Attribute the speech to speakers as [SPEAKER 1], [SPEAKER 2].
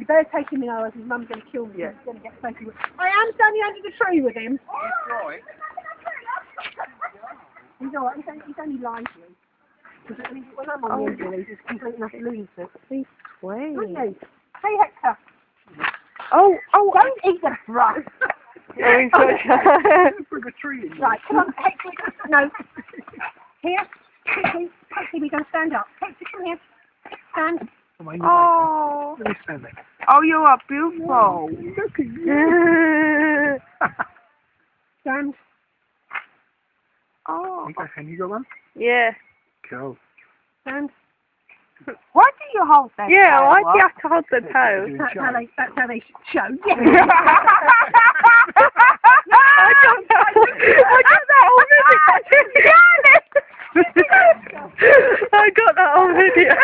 [SPEAKER 1] You better take him in, otherwise his mum's going to kill me.
[SPEAKER 2] Yeah.
[SPEAKER 1] He's going to get safely. I am standing under the tree with him.
[SPEAKER 3] Right.
[SPEAKER 1] He's alright, he's only lying to you. Because when I'm on the end of these, it's complete enough lunatic.
[SPEAKER 2] He's sweet.
[SPEAKER 1] Aren't you? Hey Hector.
[SPEAKER 2] Oh,
[SPEAKER 1] Don't eat the brush.
[SPEAKER 2] Oh, he's such
[SPEAKER 3] Bring a tree in.
[SPEAKER 1] Right, come on, Hector. No. Here. Quickly, we're going to stand up. Hector, come here. Stand.
[SPEAKER 2] Oh.
[SPEAKER 3] Let me stand there.
[SPEAKER 2] Oh, you are beautiful.
[SPEAKER 3] Look at you.
[SPEAKER 1] Stand.
[SPEAKER 2] Oh.
[SPEAKER 3] Okay, can you go on?
[SPEAKER 2] Yeah.
[SPEAKER 3] Cool.
[SPEAKER 1] Stand.
[SPEAKER 2] Why do you hold that? Yeah, why do you have to hold the toe?
[SPEAKER 1] That's how they show. Yeah.
[SPEAKER 2] I got that on video. I got that on video.